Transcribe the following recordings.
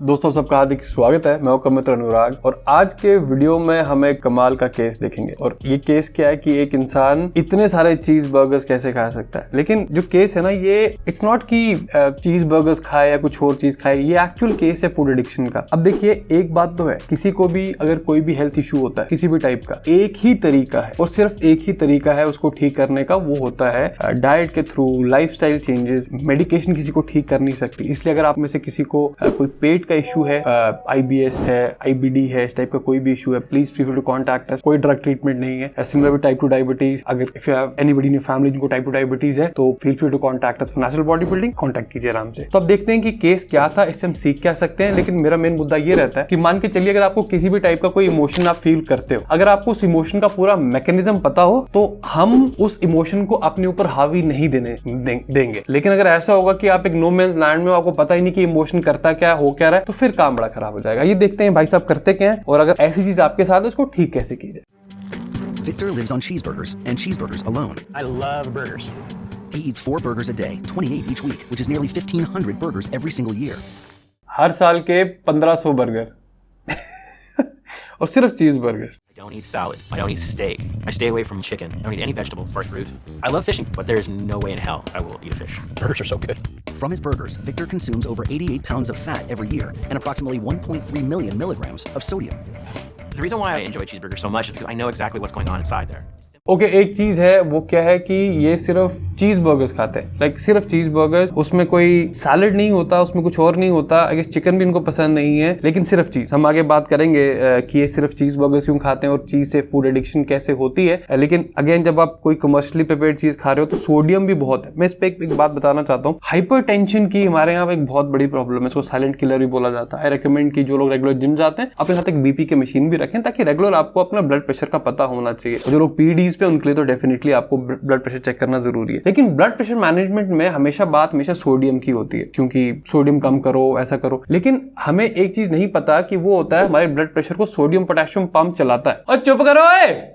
दोस्तों सबका हार्दिक स्वागत है। मैं हूं मित्र अनुराग और आज के वीडियो में हम एक कमाल का केस देखेंगे। और ये केस क्या है कि एक इंसान इतने सारे चीज बर्गर्स कैसे खा सकता है। लेकिन जो केस है ना, ये इट्स नॉट कि चीज बर्गर्स खाए या कुछ और चीज खाए, ये एक्चुअल केस है फूड एडिक्शन का। अब देखिए, एक बात तो है, किसी को भी अगर कोई भी हेल्थ इशू होता है किसी भी टाइप का, एक ही तरीका है और सिर्फ एक ही तरीका है उसको ठीक करने का, वो होता है डाइट के थ्रू, लाइफस्टाइल चेंजेस। मेडिकेशन किसी को ठीक कर नहीं सकती। इसलिए अगर आप में से किसी को कोई पेट का इशू है, IBS है, IBD है, इस टाइप का कोई भी इशू है, please feel free to contact us. कोई ड्रग ट्रीटमेंट नहीं है। सिमिलर विद टाइप 2 डायबिटीज, अगर if you have anybody in your family जिनको टाइप 2 डायबिटीज है तो feel free to contact us for natural body building. Contact कीजिए आराम से। तो अब देखते हैं कि केस क्या था, इससे हम सीख क्या सकते हैं। लेकिन मेरा मेन मुद्दा ये रहता है कि मान के चलिए अगर आपको किसी भी टाइप का कोई इमोशन आप फील करते हो, अगर आपको उस इमोशन का पूरा मैकेनिज्म पता हो तो हम उस इमोशन को अपने ऊपर हावी नहीं देंगे। लेकिन अगर ऐसा होगा कि आप एक नो मैन्स लैंड में, आपको पता ही नहीं कि इमोशन करता क्या, हो क्या रहा है, तो फिर काम बड़ा खराब हो जाएगा। ये देखते हैं भाई साहब करते क्या है और अगर ऐसी चीज आपके साथ है उसको ठीक कैसे की जाए। Victor lives on cheeseburgers and cheeseburgers alone. I love burgers. He eats 4 burgers a day, 28 each week, which is nearly 1,500 burgers every single year. हर साल के 1500 बर्गर और सिर्फ चीज burger. I don't eat salad. I don't eat steak. I stay away from chicken. I don't eat any vegetables or fruit. I love fishing, but there is no way in hell I will eat a fish. Burgers are so good. From his burgers, Victor consumes over 88 pounds of fat every year and approximately 1.3 million milligrams of sodium. The reason why I enjoy cheeseburgers so much is because I know exactly what's going on inside there. Okay, एक चीज है, वो क्या है कि ये सिर्फ चीज बर्गर्स खाते हैं, लाइक सिर्फ चीज बर्गर्स। उसमें कोई सैलड नहीं होता, उसमें कुछ और नहीं होता। आई गेस चिकन भी इनको पसंद नहीं है, लेकिन सिर्फ चीज। हम आगे बात करेंगे कि ये सिर्फ चीज बर्गर्स क्यों खाते हैं और चीज से फूड एडिक्शन कैसे होती है। लेकिन अगेन, जब आप कोई कमर्शियली प्रिपेयर्ड चीज खा रहे हो तो सोडियम भी बहुत है। मैं इस पे एक बात बताना चाहता हूँ। हाइपरटेंशन की हमारे यहाँ एक बहुत बड़ी प्रॉब्लम है, इसको साइलेंट किलर भी बोला जाता है। आई रिकमेंड कि जो लोग रेगुलर जिम जाते हैं अपने साथ एक BP की मशीन भी रखें, ताकि रेगुलर आपको अपना ब्लड प्रेशर का पता होना चाहिए। जो लोग PEDs पे, उनके लिए तो डेफिनेटली आपको ब्लड प्रेशर चेक करना जरूरी है। लेकिन ब्लड प्रेशर मैनेजमेंट में हमेशा सोडियम की होती है, क्योंकि सोडियम कम करो, ऐसा करो। लेकिन हमें एक चीज नहीं पता कि वो होता है हमारे ब्लड प्रेशर को सोडियम पोटेशियम पंप चलाता है। और चुप करो,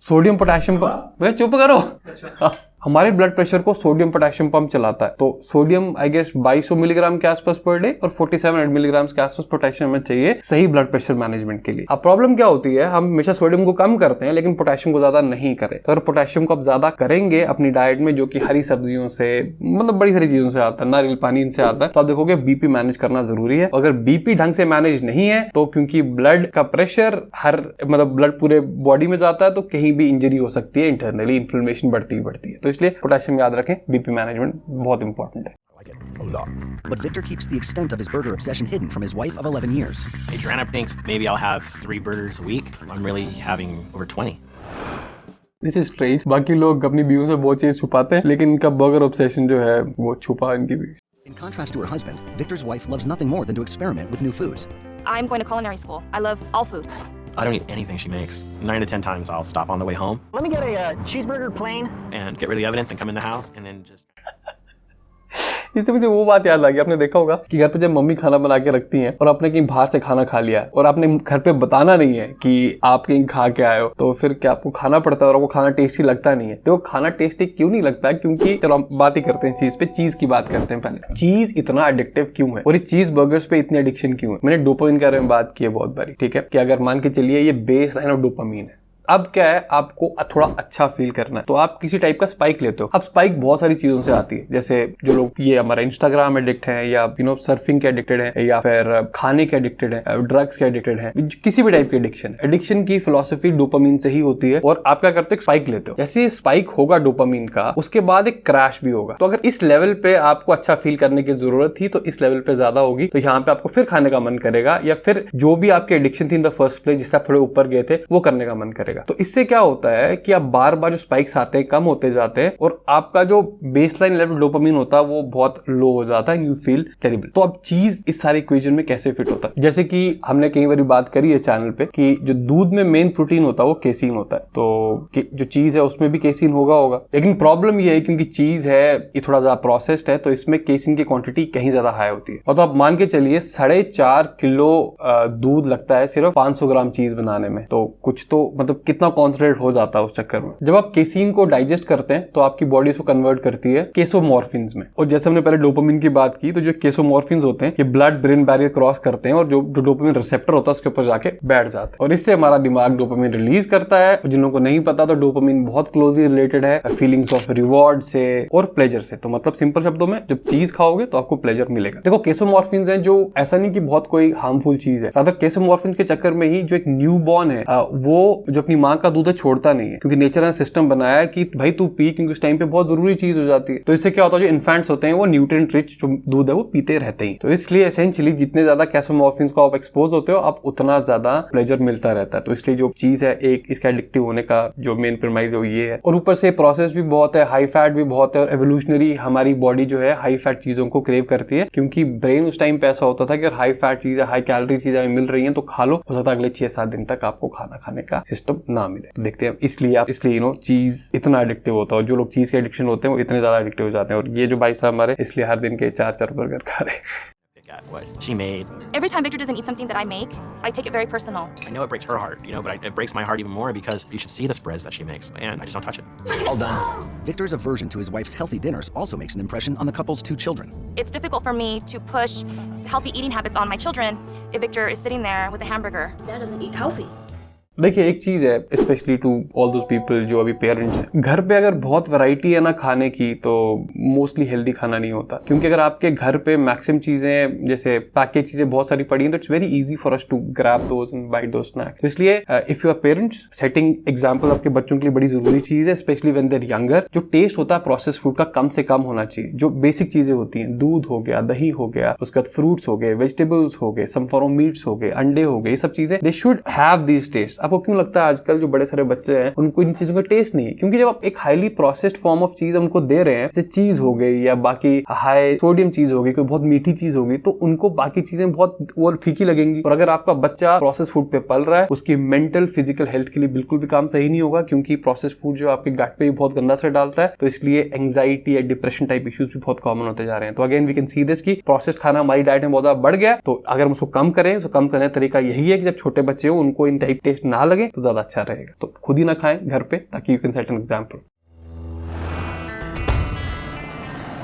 सोडियम पोटेशियम पंप, चुप करो। हमारे ब्लड प्रेशर को सोडियम पोटेशियम पंप चलाता है। तो सोडियम आई गेस 2200 मिलीग्राम के आसपास पर डे और 4700 मिलीग्राम के आसपास पोटेशियम में चाहिए सही ब्लड प्रेशर मैनेजमेंट के लिए। अब प्रॉब्लम क्या होती है, हम हमेशा सोडियम को कम करते हैं लेकिन पोटेशियम को ज्यादा नहीं करते। तो अगर पोटेशियम को आप ज्यादा करेंगे अपनी डाइट में, जो कि हरी सब्जियों से, मतलब बड़ी सारी चीजों से आता है, नारियल पानी इनसे आता है, तो आप देखोगे BP मैनेज करना जरूरी है। अगर BP ढंग से मैनेज नहीं है तो, क्योंकि ब्लड का प्रेशर मतलब ब्लड पूरे बॉडी में जाता है, तो कहीं भी इंजरी हो सकती है, इंटरनली इन्फ्लेमेशन बढ़ती है। तो इसलिए पोटेशियम याद रखें, BP मैनेजमेंट बहुत इंपॉर्टेंट है। I like it a lot. But Victor keeps the extent of his burger obsession hidden from his wife of 11 years. Adriana thinks maybe I'll have 3 burgers a week. I'm really having over 20. This is strange. बाकी लोग अपनी बीवियों से बहुत चीज छुपाते हैं, लेकिन इनका बर्गर ऑब्सेशन जो है वो छुपा इनकी बीवी। In contrast to her husband, Victor's wife loves nothing more than to experiment with new foods. I'm going to culinary school. I love all food. I don't eat anything she makes. 9 to 10 times I'll stop on the way home. Let me get a cheeseburger plain. And get rid of the evidence and come in the house and then just... इससे मुझे वो बात याद आ गई, आपने देखा होगा कि घर पे जब मम्मी खाना बना के रखती हैं और आपने कहीं बाहर से खाना खा लिया और आपने घर पे बताना नहीं है कि आप कहीं खा के आए हो, तो फिर क्या आपको खाना पड़ता है और आपको खाना टेस्टी लगता नहीं है। तो खाना टेस्टी क्यों नहीं लगता? क्योंकि चलो हम बात ही करते हैं चीज पे, चीज की बात करते हैं पहले। चीज इतना एडिक्टिव क्यों है और ये चीज बर्गर्स पे इतनी एडिक्शन क्यों है? मैंने डोपामिन के बारे में बात की है बहुत बारी, ठीक है, कि अगर मान के चलिए ये बेस लाइन ऑफ डोपामिन है। अब क्या है, आपको थोड़ा अच्छा फील करना है तो आप किसी टाइप का स्पाइक लेते हो। अब स्पाइक बहुत सारी चीजों से आती है, जैसे जो लोग ये हमारा इंस्टाग्राम एडिक्ट है, या सर्फिंग के एडिक्टेड है, या फिर खाने के एडिक्टेड है, ड्रग्स के एडिक्टेड है, किसी भी टाइप की एडिक्शन की फिलॉसफी डोपामिन से ही होती है। और आप क्या करते हो, स्पाइक लेते हो। जैसे स्पाइक होगा डोपामिन का, उसके बाद एक क्रैश भी होगा। तो अगर इस लेवल पे आपको अच्छा फील करने की जरूरत थी तो इस लेवल पे ज्यादा होगी, तो यहाँ पे आपको फिर खाने का मन करेगा, या फिर जो भी आपकी एडिक्शन थी इन द फर्स्ट प्लेस, जिससे आप थोड़े ऊपर गए थे, वो करने का मन करेगा। तो इससे क्या होता है कि आप बार बार जो स्पाइक्स आते हैं कम होते जाते हैं और आपका जो बेसलाइन लेवल डोपामिन होता है वो बहुत लो हो जाता है, यू फील टेरिबल। तो अब चीज इस सारी इक्वेशन में कैसे फिट होता है? जैसे कि हमने कई बार बात करी है चैनल पे कि जो दूध में मेन प्रोटीन होता है वो केसीन होता है, तो जो चीज है उसमें भी केसीन होगा। लेकिन प्रॉब्लम ये है क्योंकि चीज है ये थोड़ा ज्यादा प्रोसेस्ड है, तो इसमें केसीन की क्वांटिटी कहीं ज्यादा हाई होती है। और तो आप मान के चलिए 4.5 किलो दूध लगता है सिर्फ 500 ग्राम चीज बनाने में, तो कुछ तो मतलब कितना कॉन्सेंट्रेट हो जाता है उस चक्कर में। जब आप केसीन को डाइजेस्ट करते हैं तो आपकी बॉडी उसको कन्वर्ट करती है केसोमॉर्फिन्स में, और जैसे हमने पहले डोपामिन की बात की, तो जो केसोमॉर्फिन्स होते हैं ये ब्लड ब्रेन बैरियर क्रॉस करते हैं और जो डोपामिन रिसेप्टर होता है उसके ऊपर जाके बैठ जाते हैं, और इससे हमारा दिमाग डोपामिन रिलीज करता है। जिन लोगों को नहीं पता तो डोपामिन बहुत क्लोजली रिलेटेड है फीलिंग्स ऑफ रिवॉर्ड से और प्लेजर से। तो मतलब सिंपल शब्दों में जब चीज खाओगे तो आपको प्लेजर मिलेगा। देखो केसोमॉर्फिन्स हैं जो ऐसा नहीं कि बहुत कोई हार्मफुल चीज है, रादर केसोमॉर्फिन्स के चक्कर में ही जो एक न्यू बॉर्न है वो जो अपनी माँ का दूध है छोड़ता नहीं है, क्योंकि नेचर ने सिस्टम बनाया है कि भाई तू पी, क्योंकि उस टाइम पे बहुत जरूरी चीज हो जाती है। तो इससे क्या होता है, जो इन्फेंट्स होते हैं वो न्यूट्रिएंट रिच जो दूध है वो पीते रहते हैं। तो इसलिए एसेंशियली जितने ज्यादा केसोमॉर्फिन्स को आप एक्सपोज होते हो आप उतना ज्यादा प्लेजर मिलता रहता है। तो इसलिए जो चीज है एक इसका एडिक्टिव होने का जो मेन प्रीमाइज है वो ये है, और ऊपर से प्रोसेस भी बहुत है, हाई फैट भी बहुत है, और एवोल्यूशनरी हमारी बॉडी जो है हाई फैट चीजों को क्रेव करती है, क्योंकि ब्रेन उस टाइम पे ऐसा होता था कि अगर हाई फैट चीजें हाई कैलोरी चीजें मिल रही हैं तो खा लो, हो सकता है अगले 6-7 दिन तक आपको खाना खाने का सिस्टम ना मिले। तो देखते हैं इसलिए चीज इतना एडिक्टिव होता है, और जो लोग चीज के एडिक्शन होते हैं वो इतने ज्यादा एडिक्टिव हो जाते हैं। और ये जो भाई साहब हमारे इसलिए हर दिन के 4-4 बर्गर खा रहे हैं। At what she made. Every time Victor doesn't eat something that I make, I take it very personal. I know it breaks her heart, but it breaks my heart even more because you should see the spreads that she makes, and I just don't touch it. All done. Victor's aversion to his wife's healthy dinners also makes an impression on the couple's 2 children. It's difficult for me to push healthy eating habits on my children if Victor is sitting there with a hamburger. Dad doesn't eat healthy. देखिए एक चीज है specially to all those people जो अभी parents हैं, घर पे अगर बहुत वैरायटी है ना खाने की तो मोस्टली हेल्दी खाना नहीं होता, क्योंकि अगर आपके घर पे मैक्सिमम चीजें जैसे पैकेज चीजें बहुत सारी पड़ी हैं तो it's very easy for us to grab those and bite those snacks. तो इसलिए if you are parents, setting example आपके बच्चों के लिए बड़ी जरूरी चीज है, specially when they are younger. जो टेस्ट होता है प्रोसेस फूड का कम से कम होना चाहिए। जो बेसिक चीजें होती हैं, दूध हो गया, दही हो गया, उसके बाद फ्रूट्स हो गए, वेजिटेबल्स हो गए, सम फॉर्म ऑफ मीट्स हो गए, अंडे हो गए, ये सब चीजें they should have these test. आपको क्यों लगता है आजकल जो बड़े सारे बच्चे हैं उनको इन चीजों का टेस्ट नहीं है? क्योंकि जब आप एक हाईली प्रोसेस्ड फॉर्म ऑफ चीज उनको दे रहे हैं, जैसे चीज हो गई या बाकी हाई सोडियम चीज हो गई, कोई बहुत मीठी चीज होगी, तो उनको बाकी चीजें बहुत और फीकी लगेंगी। और अगर आपका बच्चा प्रोसेस फूड पे पल रहा है, उसकी मेंटल फिजिकल हेल्थ के लिए बिल्कुल भी काम सही नहीं होगा, क्योंकि प्रोसेस फूड जो आपके गट पे भी बहुत गंदा असर डालता है। तो इसलिए एंग्जाइटी या डिप्रेशन टाइप इश्यूज भी बहुत कॉमन होते जा रहे हैं। तो again we can see this कि प्रोसेस्ड खाना हमारी डाइट में बहुत ज्यादा बढ़ गया। तो अगर हम उसको कम करें तो कम करने का तरीका यही है कि जब छोटे बच्चे हो उनको इन टाइप टेस्ट ना लगे तो ज्यादा अच्छा रहेगा। तो खुद ही ना खाएं घर पे, ताकि you can set an example.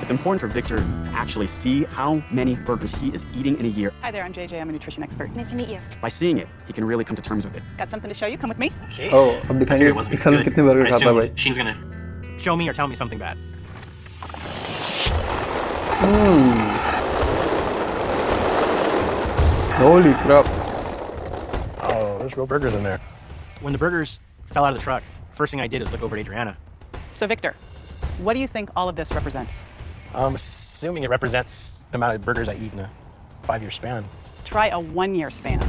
It's important for Victor to actually see how many burgers he is eating in a year. Hi there, I'm JJ. I'm a nutrition expert. Nice to meet you. By seeing it, he can really come to terms with it. Got something to show you. Come with me. Okay. Oh, अब दिखाएंगे एक साल में कितने burger खाता है भाई। She's gonna show me or tell me something bad. Holy crap. Oh, there's real burgers in there. When the burgers fell out of the truck, first thing I did was look over at Adriana. So, Victor, what do you think all of this represents? I'm assuming it represents the amount of burgers I eat in a 5-year span. Try a 1-year span.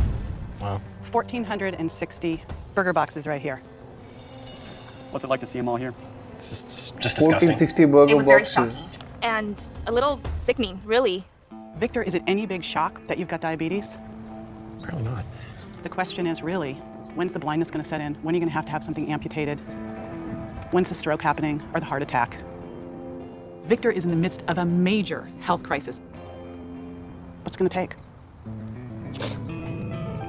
Wow. 1,460 burger boxes right here. What's it like to see them all here? It's just disgusting. 1460 It burger was very boxes. shocking and a little sickening, really. Victor, is it any big shock that you've got diabetes? Apparently not. The question is really, when's the blindness going to set in? When are you going to have something amputated? When's the stroke happening or the heart attack? Victor is in the midst of a major health crisis. What's it going to take?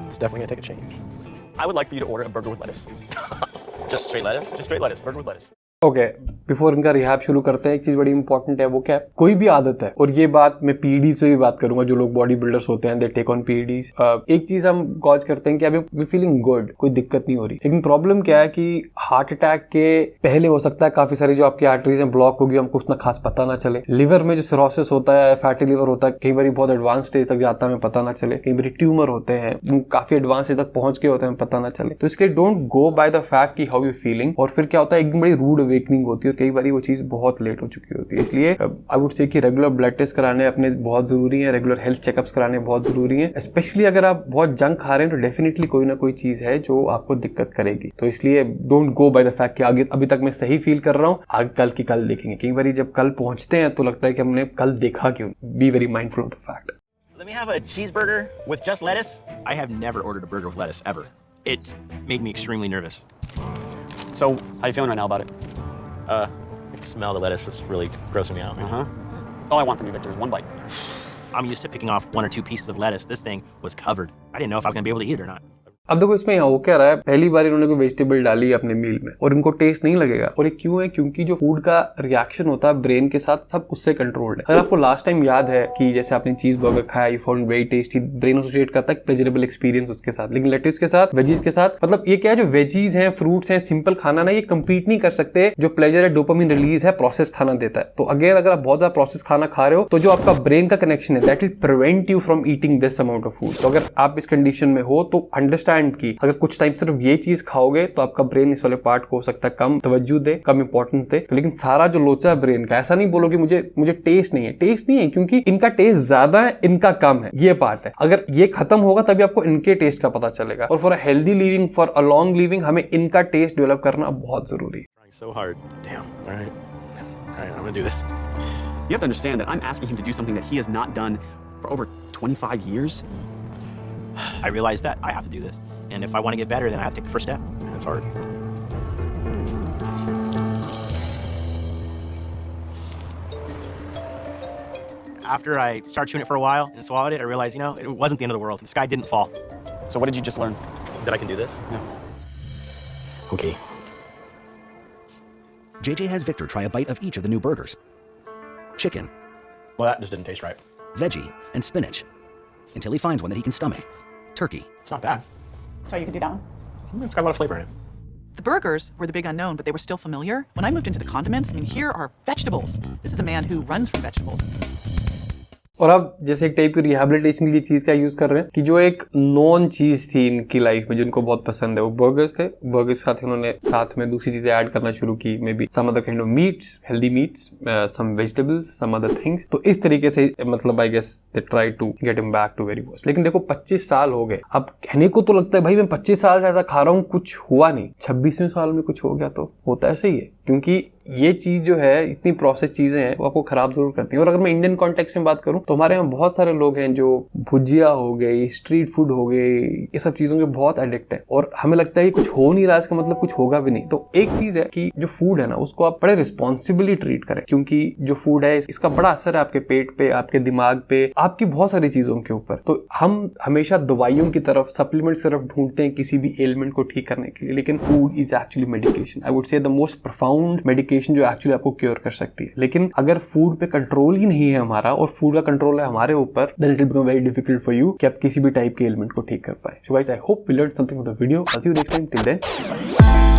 It's definitely gonna take a change. I would like for you to order a burger with lettuce. Just straight lettuce? Just straight lettuce, burger with lettuce. Okay, before इनका rehab शुरू करते हैं, एक चीज बड़ी important है, वो क्या है, कोई भी आदत है, और ये बात मैं पीईडीज पे भी बात करूंगा, जो लोग बॉडी बिल्डर्स होते हैं दे टेक ऑन पीईडीज। एक चीज हम गॉज करते हैं कि अभी वी फीलिंग गुड, कोई दिक्कत नहीं हो रही, लेकिन प्रॉब्लम क्या है कि हार्ट अटैक के पहले हो सकता है काफी सारी जो आपकी आर्टरीज हैं ब्लॉक होगी, हमको उतना खास पता ना चले। लिवर में जो सिरोसिस होता है, फैटी लिवर होता है, कई बार बहुत एडवांस स्टेज तक जाता है, हमें पता ना चले। कई बार ट्यूमर होते हैं, वो काफी एडवांस स्टेज तक पहुंच के होते हैं, पता ना चले। तो इसलिए don't go by the fact कि हाउ यू फीलिंग, और फिर क्या होता है एकदम बड़ी रूड अवेकनिंग होती है, और कई बार वो चीज बहुत लेट हो चुकी होती है। इसलिए आई वुड से कि रेगुलर ब्लड टेस्ट कराने अपने बहुत जरूरी है, रेगुलर हेल्थ चेकअप्स कराने बहुत जरूरी है। स्पेशली अगर आप बहुत जंक खा रहे हैं तो डेफिनेटली कोई ना कोई चीज है जो आपको दिक्कत करेगी। तो इसलिए don't go by the fact कि आगे अभी तक मैं सही फील कर रहा हूँ, आगे कल की कल देखेंगे। कई बार जब कल पहुंचते हैं तो लगता है कि हमने कल देखा क्यों। Be very mindful of the fact. Let me have a cheeseburger with just lettuce. I have never ordered a burger with lettuce ever. It made me extremely nervous. So, how you feeling right now about it? I can smell the lettuce. It's really grossing me out. Man. All I want from you, Victor, is one bite. I'm used to picking off 1 or 2 pieces of lettuce. This thing was covered. I didn't know if I was gonna be able to eat it or not. अब देखो इसमें हो क्या रहा है, पहली बार इन्होंने कोई वेजिटेबल डाली अपने मील में और इनको टेस्ट नहीं लगेगा, और ये क्यों है? क्योंकि जो फूड का रिएक्शन होता है ब्रेन के साथ सब उससे कंट्रोल्ड है। अगर आपको लास्ट टाइम याद है कि जैसे आपने चीज बर्गर खाया, you found very tasty, brain associate करता है प्लेजरेबल एक्सपीरियंस उसके साथ, लेकिन लेट्यूस के साथ, वेजीज के साथ, मतलब ये क्या है, जो वेजीज हैं, फ्रूट्स हैं, सिंपल खाना ना, ये कंपीट नहीं कर सकते जो प्लेजर है, डोपामिन रिलीज है, प्रोसेस खाना देता है। तो अगर आप बहुत ज्यादा प्रोसेस खाना खा रहे हो तो जो आपका ब्रेन का कनेक्शन है that will prevent you from eating this amount of food. तो अगर आप इस कंडीशन में हो तो अंडरस्टैंड की अगर कुछ टाइम सिर्फ ये चीज खाओगे तो आपका ब्रेन इस वाले पार्ट को हो सकता है कम तवज्जो दे, कम इंपॉर्टेंस दे। तो लेकिन सारा जो लोचा है ब्रेन का, ऐसा नहीं बोलोगे मुझे टेस्ट नहीं है, टेस्ट नहीं है क्योंकि इनका टेस्ट ज्यादा है, इनका कम है, ये पार्ट है। अगर ये खत्म होगा तभी आपको इनके टेस्ट का पता चलेगा। और for a healthy living, for a long living, हमें इनका टेस्ट डेवलप करना बहुत जरूरी है। So hard. Damn. All right, I'm gonna do this. You have to understand that I'm asking him to do something that he has not done for over 25 years. I realize that I have to do this, and if I want to get better, then I have to take the first step. And it's hard. After I started chewing it for a while and swallowed it, I realized, it wasn't the end of the world. The sky didn't fall. So what did you just learn? That I can do this? Yeah. Okay. JJ has Victor try a bite of each of the new burgers. Chicken, Well, that just didn't taste right. veggie, and spinach, until he finds one that he can stomach. Turkey. It's not bad. So you can do that one? It's got a lot of flavor in it. The burgers were the big unknown, but they were still familiar. When I moved into the condiments, here are vegetables. This is a man who runs from vegetables. और अब जैसे एक type की rehabilitation के लिए चीज का use कर रहे हैं कि जो एक नॉन चीज थी इनकी लाइफ में जिनको बहुत पसंद है, वो बर्गर्स थे। बर्गर्स के साथ उन्होंने साथ में दूसरी चीजें ऐड करना शुरू की, may be some other kind of meats, healthy meats, some vegetables, some other things. तो इस तरीके से मतलब I guess they try to get him back to very worst. लेकिन देखो 25 साल हो गए, अब कहने को तो लगता है भाई मैं 25 साल से ऐसा खा रहा हूँ, कुछ हुआ नहीं। 26वें साल में कुछ हो गया तो होता ऐसे ही है, क्योंकि ये चीज जो है इतनी प्रोसेस चीजें हैं वो आपको खराब जरूर करती हैं। और अगर मैं इंडियन कॉन्टेक्स्ट में बात करूं तो हमारे यहाँ बहुत सारे लोग हैं जो भुजिया हो गई, स्ट्रीट फूड हो गई, ये सब चीजों के बहुत एडिक्ट है, और हमें लगता है कि कुछ हो नहीं रहा, इसका मतलब कुछ होगा भी नहीं। तो एक चीज है कि जो फूड है ना उसको आप बड़े रिस्पॉन्सिबली ट्रीट करें, क्योंकि जो फूड है इसका बड़ा असर है आपके पेट पे, आपके दिमाग पे, आपकी बहुत सारी चीजों के ऊपर। तो हम हमेशा दवाइयों की तरफ, सप्लीमेंट सिर्फ ढूंढते हैं किसी भी एलिमेंट को ठीक करने के लिए, लेकिन food is actually medication. I would say the most profound medication जो एक्चुअली आपको क्योर कर सकती है। लेकिन अगर फूड पे कंट्रोल ही नहीं है हमारा और फूड का कंट्रोल है हमारे ऊपर, then it will become very difficult for you कि आप किसी भी टाइप के एलिमेंट को ठीक कर पाए। So guys, I hope you learn something from the video. See you next time, till then.